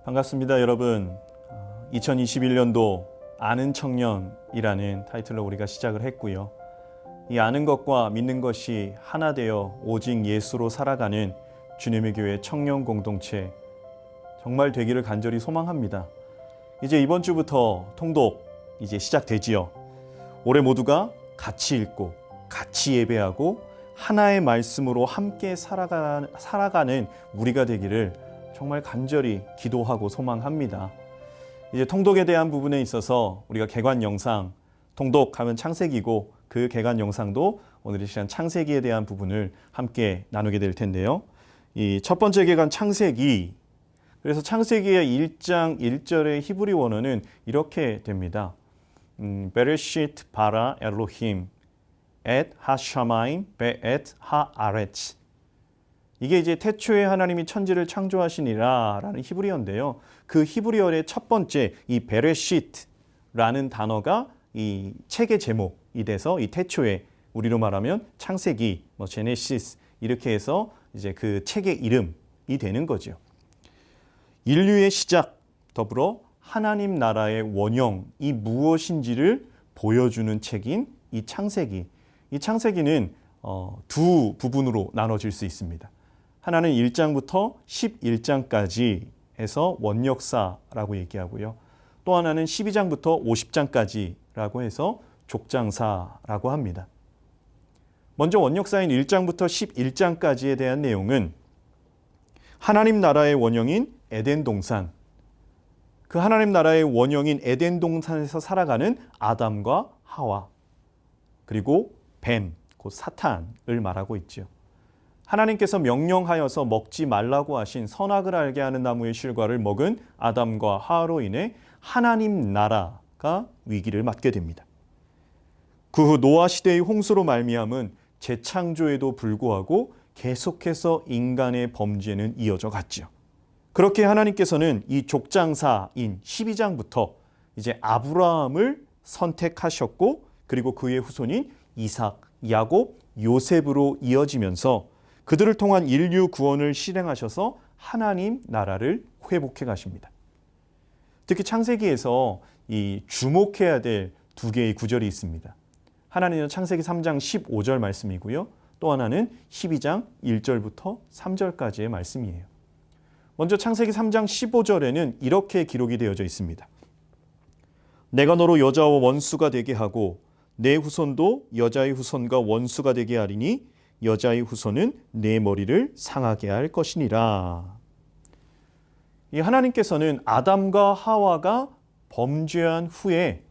반갑습니다, 여러분. 2021년도 아는 청년이라는 타이틀로 우리가 시작을 했고요. 이 아는 것과 믿는 것이 하나 되어 오직 예수로 살아가는 주님의 교회 청년 공동체 정말 되기를 간절히 소망합니다. 이제 이번 주부터 통독 이제 시작되지요. 올해 모두가 같이 읽고 같이 예배하고 하나의 말씀으로 함께 살아가는 우리가 되기를 정말 간절히 기도하고 소망합니다. 이제 통독에 대한 부분에 있어서 우리가 개관 영상, 통독하면 창세기고 그 개관 영상도 오늘 이 시간 창세기에 대한 부분을 함께 나누게 될 텐데요. 이 첫 번째 개관 창세기, 그래서 창세기의 1장 1절의 히브리 원어는 이렇게 됩니다. 베레시트 바라 엘로힘 엣 하샤마임 베엣 하아레츠. 이게 이제 태초에 하나님이 천지를 창조하시니라 라는 히브리어인데요. 그 히브리어의 첫 번째 이 베레시트라는 단어가 이 책의 제목이 돼서 이 태초에 우리로 말하면 창세기, 제네시스 이렇게 해서 이제 그 책의 이름이 되는 거죠. 인류의 시작 더불어 하나님 나라의 원형이 무엇인지를 보여주는 책인 이 창세기. 이 창세기는 두 부분으로 나눠질 수 있습니다. 하나는 1장부터 11장까지 해서 원역사라고 얘기하고요. 또 하나는 12장부터 50장까지라고 해서 족장사라고 합니다. 먼저 원역사인 1장부터 11장까지에 대한 내용은 하나님 나라의 원형인 에덴 동산, 그 하나님 나라의 원형인 에덴 동산에서 살아가는 아담과 하와, 그리고 뱀, 곧 사탄을 말하고 있죠. 하나님께서 명령하여서 먹지 말라고 하신 선악을 알게 하는 나무의 실과를 먹은 아담과 하와로 인해 하나님 나라가 위기를 맞게 됩니다. 그 후 노아 시대의 홍수로 말미암은 재창조에도 불구하고 계속해서 인간의 범죄는 이어져 갔죠. 그렇게 하나님께서는 이 족장사인 12장부터 이제 아브라함을 선택하셨고, 그리고 그의 후손인 이삭, 야곱, 요셉으로 이어지면서 그들을 통한 인류 구원을 실행하셔서 하나님 나라를 회복해 가십니다. 특히 창세기에서 이 주목해야 될 두 개의 구절이 있습니다. 하나는 창세기 3장 15절 말씀이고요. 또 하나는 12장 1절부터 3절까지의 말씀이에요. 먼저 창세기 3장 15절에는 이렇게 기록이 되어져 있습니다. 내가 너로 여자와 원수가 되게 하고 내 후손도 여자의 후손과 원수가 되게 하리니 여자의 후손은 내 머리를 상하게 할 것이니라. 이 하나님께서는 아담과 하와가 범죄한 후에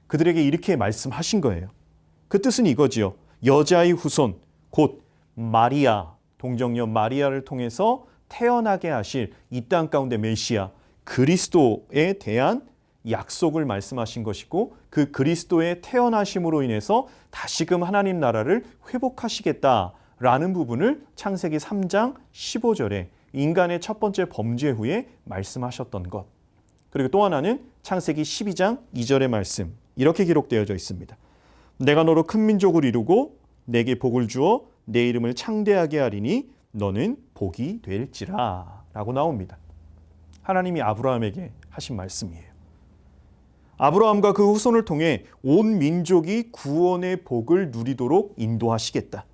그들에게 이렇게 말씀하신 거예요. 그 뜻은 이거지요. 여자의 후손, 곧 마리아, 동정녀 마리아를 통해서 태어나게 하실 이 땅 가운데 메시아 그리스도에 대한 약속을 말씀하신 것이고, 그 그리스도의 태어나심으로 인해서 다시금 하나님 나라를 회복하시겠다라는 부분을 창세기 3장 15절에 인간의 첫 번째 범죄 후에 말씀하셨던 것. 그리고 또 하나는 창세기 12장 2절의 말씀, 이렇게 기록되어져 있습니다. 내가 너로 큰 민족을 이루고 내게 복을 주어 내 이름을 창대하게 하리니 너는 복이 될지라 라고 나옵니다. 하나님이 아브라함에게 하신 말씀이에요. 아브라함과 그 후손을 통해 온 민족이 구원의 복을 누리도록 인도하시겠다.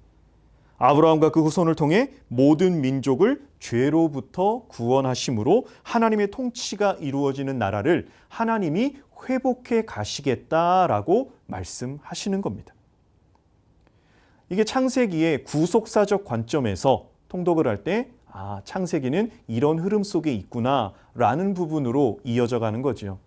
아브라함과 그 후손을 통해 모든 민족을 죄로부터 구원하심으로 하나님의 통치가 이루어지는 나라를 하나님이 회복해 가시겠다라고 말씀하시는 겁니다. 이게 창세기의 구속사적 관점에서 통독을 할 때 창세기는 이런 흐름 속에 있구나라는 부분으로 이어져 가는 거죠.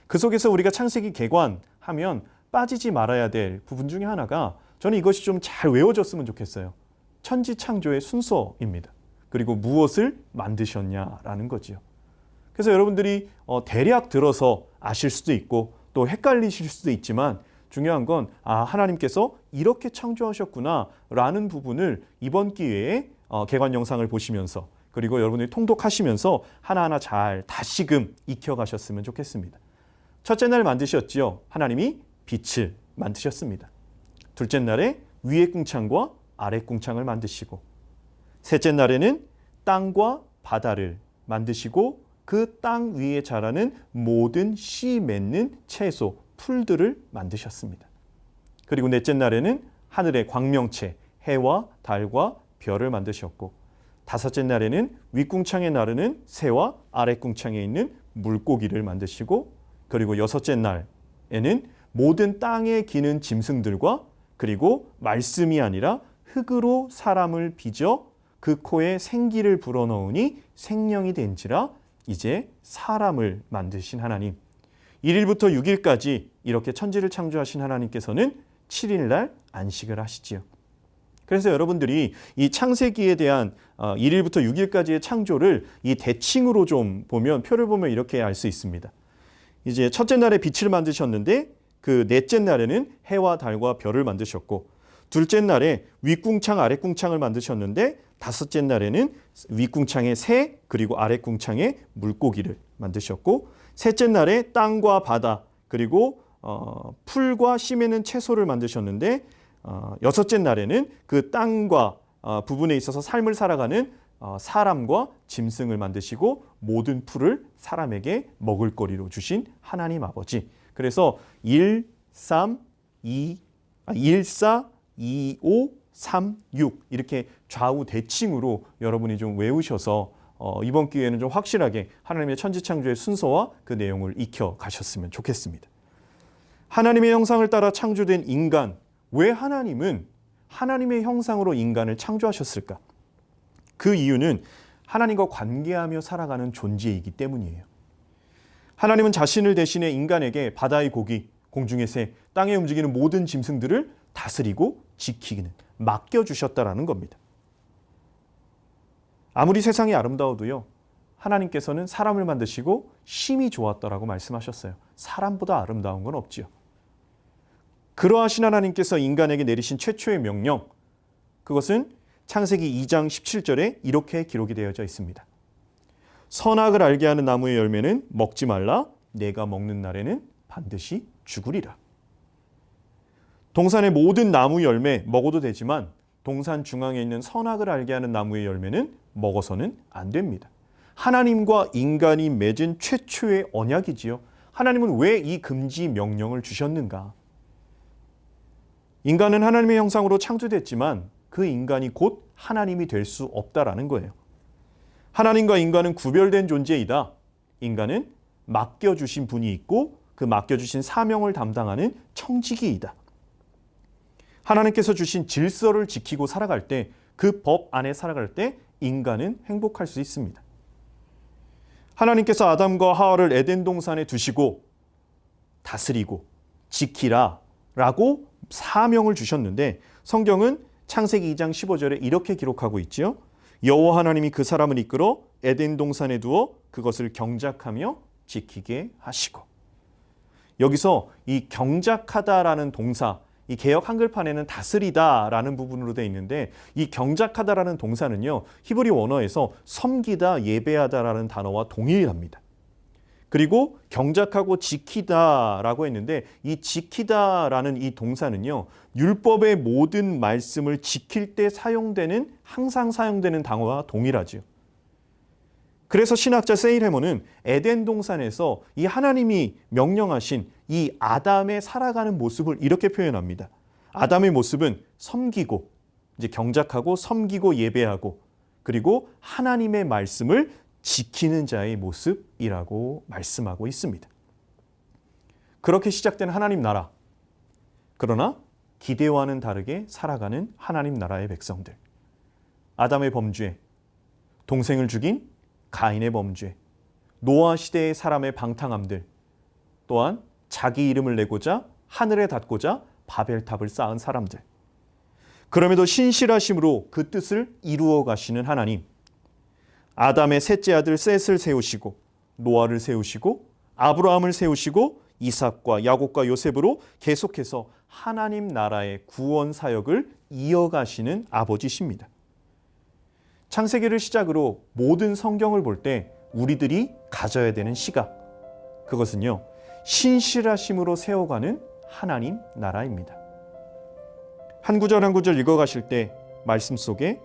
그 속에서 우리가 창세기 개관하면 빠지지 말아야 될 부분 중에 하나가, 저는 이것이 좀 잘 외워졌으면 좋겠어요. 천지창조의 순서입니다. 그리고 무엇을 만드셨냐라는 거죠. 그래서 여러분들이 대략 들어서 아실 수도 있고 또 헷갈리실 수도 있지만, 중요한 건 하나님께서 이렇게 창조하셨구나라는 부분을 이번 기회에 개관 영상을 보시면서, 그리고 여러분들이 통독하시면서 하나하나 잘 다시금 익혀가셨으면 좋겠습니다. 첫째 날 만드셨지요. 하나님이 빛을 만드셨습니다. 둘째 날에 위의 궁창과 아래 궁창을 만드시고, 셋째 날에는 땅과 바다를 만드시고, 그 땅 위에 자라는 모든 씨 맺는 채소, 풀들을 만드셨습니다. 그리고 넷째 날에는 하늘의 광명체, 해와 달과 별을 만드셨고, 다섯째 날에는 윗궁창에 나르는 새와 아랫궁창에 있는 물고기를 만드시고, 그리고 여섯째 날에는 모든 땅에 기는 짐승들과 그리고 말씀이 아니라 흙으로 사람을 빚어 그 코에 생기를 불어넣으니 생명이 된지라, 이제 사람을 만드신 하나님. 1일부터 6일까지 이렇게 천지를 창조하신 하나님께서는 7일날 안식을 하시지요. 그래서 여러분들이 이 창세기에 대한 1일부터 6일까지의 창조를 이 대칭으로 좀 보면, 표를 보면 이렇게 알 수 있습니다. 이제 첫째 날에 빛을 만드셨는데 그 넷째 날에는 해와 달과 별을 만드셨고, 둘째 날에 윗궁창 아랫궁창을 만드셨는데 다섯째 날에는 윗궁창에 새 그리고 아랫궁창에 물고기를 만드셨고, 셋째 날에 땅과 바다 그리고 풀과 씨 맺는 채소를 만드셨는데, 여섯째 날에는 그 땅과 부분에 있어서 삶을 살아가는 사람과 짐승을 만드시고 모든 풀을 사람에게 먹을거리로 주신 하나님 아버지. 그래서 1, 4, 2, 5, 3, 6 이렇게 좌우 대칭으로 여러분이 좀 외우셔서 이번 기회에는 좀 확실하게 하나님의 천지창조의 순서와 그 내용을 익혀 가셨으면 좋겠습니다. 하나님의 형상을 따라 창조된 인간, 왜 하나님은 하나님의 형상으로 인간을 창조하셨을까? 그 이유는 하나님과 관계하며 살아가는 존재이기 때문이에요. 하나님은 자신을 대신해 인간에게 바다의 고기, 공중의 새, 땅에 움직이는 모든 짐승들을 다스리고 지키기는 맡겨주셨다라는 겁니다. 아무리 세상이 아름다워도요, 하나님께서는 사람을 만드시고 심히 좋았다라고 말씀하셨어요. 사람보다 아름다운 건 없지요. 그러하신 하나님께서 인간에게 내리신 최초의 명령, 그것은 창세기 2장 17절에 이렇게 기록이 되어져 있습니다. 선악을 알게 하는 나무의 열매는 먹지 말라. 내가 먹는 날에는 반드시 죽으리라. 동산의 모든 나무 열매 먹어도 되지만 동산 중앙에 있는 선악을 알게 하는 나무의 열매는 먹어서는 안 됩니다. 하나님과 인간이 맺은 최초의 언약이지요. 하나님은 왜 이 금지 명령을 주셨는가? 인간은 하나님의 형상으로 창조됐지만 그 인간이 곧 하나님이 될 수 없다라는 거예요. 하나님과 인간은 구별된 존재이다. 인간은 맡겨주신 분이 있고 그 맡겨주신 사명을 담당하는 청지기이다. 하나님께서 주신 질서를 지키고 살아갈 때, 그 법 안에 살아갈 때 인간은 행복할 수 있습니다. 하나님께서 아담과 하와를 에덴 동산에 두시고 다스리고 지키라 라고 사명을 주셨는데, 성경은 창세기 2장 15절에 이렇게 기록하고 있죠. 여호와 하나님이 그 사람을 이끌어 에덴 동산에 두어 그것을 경작하며 지키게 하시고. 여기서 이 경작하다라는 동사, 이 개역 한글판에는 다스리다라는 부분으로 되어 있는데, 이 경작하다라는 동사는요, 히브리 원어에서 섬기다, 예배하다라는 단어와 동일합니다. 그리고 경작하고 지키다라고 했는데, 이 지키다라는 이 동사는요, 율법의 모든 말씀을 지킬 때 사용되는, 항상 사용되는 단어와 동일하지요. 그래서 신학자 세일 해머는 에덴 동산에서 이 하나님이 명령하신 이 아담의 살아가는 모습을 이렇게 표현합니다. 아담의 모습은 섬기고, 이제 경작하고 섬기고 예배하고, 그리고 하나님의 말씀을 지키는 자의 모습이라고 말씀하고 있습니다. 그렇게 시작된 하나님 나라. 그러나 기대와는 다르게 살아가는 하나님 나라의 백성들. 아담의 범죄, 동생을 죽인 가인의 범죄, 노아 시대의 사람의 방탕함들, 또한 자기 이름을 내고자 하늘에 닿고자 바벨탑을 쌓은 사람들. 그럼에도 신실하심으로 그 뜻을 이루어 가시는 하나님. 아담의 셋째 아들 셋을 세우시고, 노아를 세우시고, 아브라함을 세우시고, 이삭과 야곱과 요셉으로 계속해서 하나님 나라의 구원 사역을 이어가시는 아버지십니다. 창세기를 시작으로 모든 성경을 볼 때 우리들이 가져야 되는 시각, 그것은요, 신실하심으로 세워가는 하나님 나라입니다. 한 구절 한 구절 읽어가실 때 말씀 속에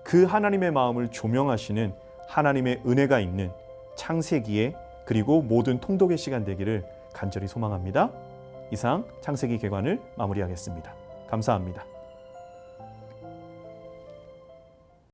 그 하나님의 마음을 조명하시는 하나님의 은혜가 있는 창세기의 그리고 모든 통독의 시간 되기를 간절히 소망합니다. 이상 창세기 개관을 마무리하겠습니다. 감사합니다.